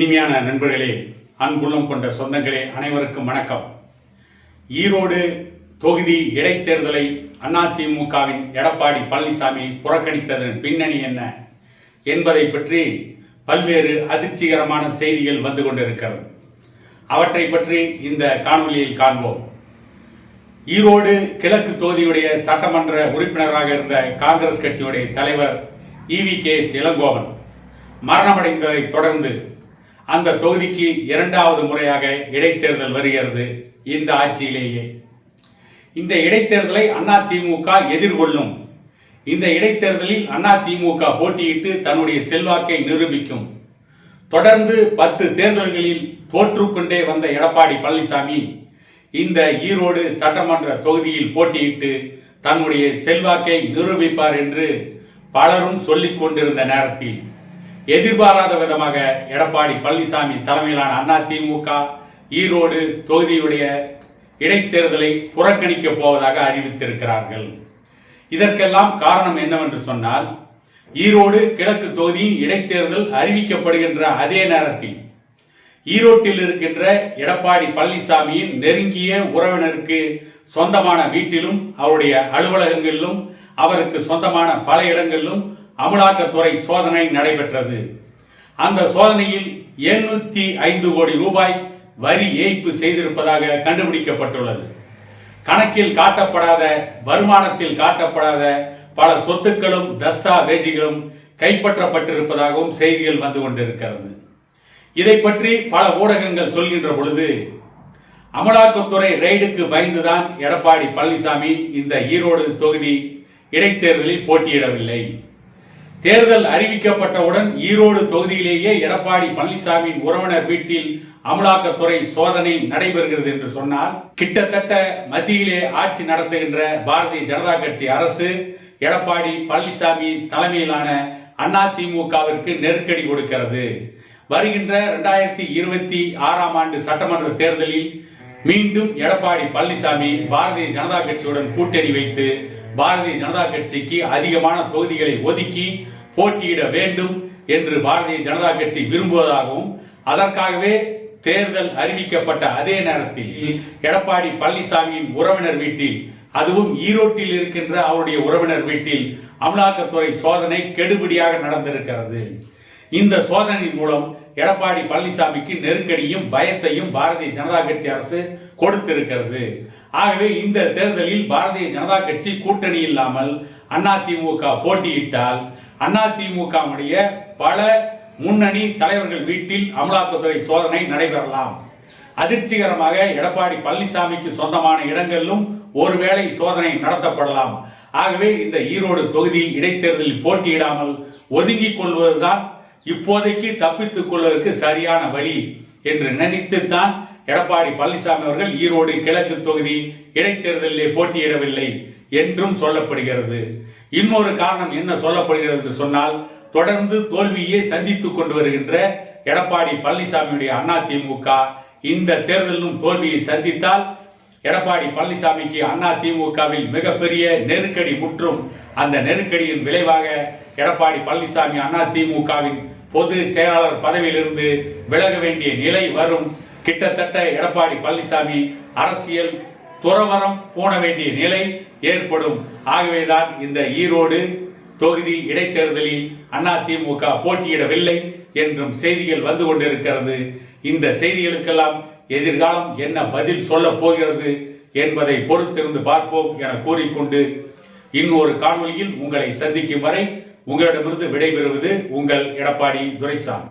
இனிமையான நண்பர்களே, அன்புள்ளம் கொண்ட சொந்தங்களே, அனைவருக்கும் வணக்கம். ஈரோடு தொகுதி இடைத்தேர்தலை அதிமுகவின் எடப்பாடி பழனிசாமி புறக்கணித்ததன் பின்னணி என்ன என்பதை பற்றி பல்வேறு அதிர்ச்சிகரமான செய்திகள் வந்து கொண்டிருக்கிறது. அவற்றை பற்றி இந்த காணொலியில் காண்போம். ஈரோடு கிழக்கு தொகுதியுடைய சட்டமன்ற உறுப்பினராக இருந்த காங்கிரஸ் கட்சியுடைய தலைவர் EVKS இளங்கோவன் மரணமடைந்ததை தொடர்ந்து அந்த தொகுதிக்கு இரண்டாவது முறையாக இடைத்தேர்தல் வருகிறது. இந்த ஆட்சியிலேயே இந்த இடைத்தேர்தலை அதிமுக எதிர்கொள்ளும். இந்த இடைத்தேர்தலில் அதிமுக போட்டியிட்டு தன்னுடைய செல்வாக்கை நிரூபிக்கும். தொடர்ந்து 10 தேர்தல்களில் தோற்றுக்கொண்டே வந்த எடப்பாடி பழனிசாமி இந்த ஈரோடு சட்டமன்ற தொகுதியில் போட்டியிட்டு தன்னுடைய செல்வாக்கை நிரூபிப்பார் என்று பலரும் சொல்லிக் கொண்டிருந்த நேரத்தில் எதிர்பாராத விதமாக எடப்பாடி பழனிசாமி தலைமையிலான அதிமுக ஈரோடு தொகுதியுடைய இடைத்தேர்தலை புறக்கணிக்கப் போவதாக அறிவித்திருக்கிறார்கள். இதற்கெல்லாம் காரணம் என்னவென்று சொன்னால், ஈரோடு கிழக்கு தொகுதியின் இடைத்தேர்தல் அறிவிக்கப்படுகின்ற அதே நேரத்தில் ஈரோட்டில் இருக்கின்ற எடப்பாடி பழனிசாமியின் நெருங்கிய உறவினருக்கு சொந்தமான வீட்டிலும் அவருடைய அலுவலகங்களிலும் அவருக்கு சொந்தமான பல இடங்களிலும் அமலாக்கத்துறை சோதனை நடைபெற்றது. அந்த சோதனையில் 705 கோடி ரூபாய் வரி ஏய்ப்பு செய்திருப்பதாக கண்டுபிடிக்கப்பட்டுள்ளது. கணக்கில் காட்டப்படாத, வருமானத்தில் காட்டப்படாத பல சொத்துக்களும் தஸ்தாவேஜுகளும் கைப்பற்றப்பட்டிருப்பதாகவும் செய்திகள் வந்து கொண்டிருக்கிறது. இதை பற்றி பல ஊடகங்கள் சொல்கின்ற பொழுது, அமலாக்கத்துறை ரெய்டுக்கு பயந்துதான் எடப்பாடி பழனிசாமி இந்த ஈரோடு தொகுதி இடைத்தேர்தலில் போட்டியிடவில்லை. தேர்தல் அறிவிக்கப்பட்டவுடன் ஈரோடு தொகுதியிலேயே எடப்பாடி பழனிசாமியின் உறவினர் வீட்டில் அமலாக்கத்துறை சோதனை நடைபெறுகிறது என்று சொன்னால், கிட்டத்தட்ட மத்தியிலே ஆட்சி நடத்துகின்ற பாரதிய ஜனதா கட்சி அரசு எடப்பாடி பழனிசாமி தலைமையிலான அதிமுகவிற்கு நெருக்கடி கொடுக்கிறது. வருகின்ற 2026ஆம் ஆண்டு சட்டமன்ற தேர்தலில் மீண்டும் எடப்பாடி பழனிசாமி பாரதிய ஜனதா கட்சியுடன் கூட்டணி வைத்து பாரதிய ஜனதா கட்சிக்கு அதிகமான தொகுதிகளை ஒதுக்கி போட்டியிட வேண்டும் என்று பாரதிய ஜனதா கட்சி விரும்புவதாகவும், அதற்காகவே தேர்தல் அறிவிக்கப்பட்ட அதே நேரத்தில் எடப்பாடி பழனிசாமியின் உறவினர் வீட்டில், அதுவும் ஈரோட்டில் இருக்கின்ற அவருடைய உறவினர் வீட்டில் அமலாக்கத்துறை சோதனை கெடுபிடியாக நடந்திருக்கிறது. இந்த சோதனையின் மூலம் எடப்பாடி பழனிசாமிக்கு நெருக்கடியும் பயத்தையும் பாரதிய ஜனதா கட்சி அரசு கொடுத்திருக்கிறது. ஆகவே இந்த தேர்தலில் பாரதிய ஜனதா கட்சி கூட்டணி இல்லாமல் அதிமுக போட்டியிட்டால் அதிமுகவுடைய பல முன்னணி தலைவர்கள் வீட்டில் அமலாக்கத்துறை சோதனை நடைபெறலாம். அதிர்ச்சிகரமாக எடப்பாடி பழனிசாமிக்கு சொந்தமான இடங்களிலும் ஒருவேளை சோதனை நடத்தப்படலாம். ஆகவே இந்த ஈரோடு தொகுதி இடைத்தேர்தலில் போட்டியிடாமல் ஒதுங்கிக் கொள்வதுதான் இப்போதைக்கு தப்பித்துக் கொள்வதற்கு சரியான வழி என்று நினைத்துத்தான் எடப்பாடி பழனிசாமி அவர்கள் ஈரோடு கிழக்கு தொகுதி இடைத்தேர்தலிலே போட்டியிடவில்லை என்றும் சொல்லப்படுகிறது. இன்னொரு காரணம் என்ன சொல்லப்படுகிறது என்று சொன்னால், தொடர்ந்து தோல்வியை சந்தித்துக் கொண்டு வருகின்ற எடப்பாடி பழனிசாமியுடைய அதிமுக இந்த தேர்தலிலும் தோல்வியை சந்தித்தால் எடப்பாடி பழனிசாமிக்கு அதிமுகவில் மிகப்பெரிய நெருக்கடி முற்றும். அந்த நெருக்கடியின் விளைவாக எடப்பாடி பழனிசாமி அதிமுகவின் பொது செயலாளர் பதவியிலிருந்து விலக வேண்டிய நிலை வரும். கிட்டத்தட்ட எடப்பாடி பழனிசாமி அரசியல் துறவரம் போன வேண்டிய நிலை ஏற்படும். ஆகவேதான் இந்த ஈரோடு தொகுதி இடைத்தேர்தலில் அதிமுக போட்டியிடவில்லை என்றும் செய்திகள் வந்து கொண்டிருக்கிறது. இந்த செய்திகளுக்கெல்லாம் எதிர்காலம் என்ன பதில் சொல்ல போகிறது என்பதை பொறுத்திருந்து பார்ப்போம் என கூறிக்கொண்டு, இன்னொரு காணொலியில் உங்களை சந்திக்கும் வரை உங்களிடமிருந்து விடைபெறுவது உங்கள் எடப்பாடி துரைசாமி.